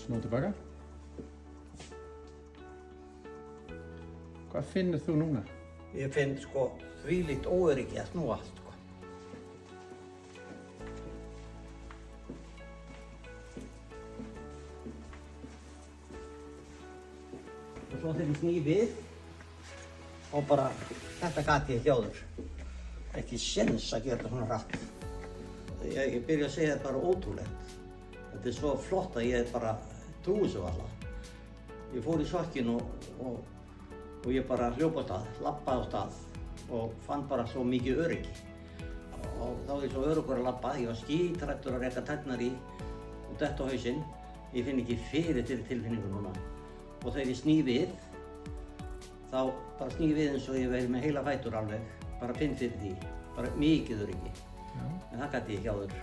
Snúa tilbaka. Hvað finnur þú núna? Ég finn sko þvílíkt óöryggi að snúa sko. Og svo þegar ég sný við og bara, þetta gat ég ekki áður. Ekki séns að gera þetta svona hratt. Ég byrja að segja þetta bara ótrúlegt. Þetta svo flott að ég bara trúi þessu varla. Ég fór í sokkinn og ég bara hljóp á stað, labbaði á stað og fann bara svo mikið öryggi. Og þá er ég svo öruggur að labba, ég var skítræddur að reka tærnar í og detta á hausinn. Ég finn ekki fyrir tilfinningu núna. Og þegar ég sný við, þá bara sný við eins og ég verið með heila fætur alveg. Bara finn fyrir því, bara mikið öryggi. En það gat ég ekki áður.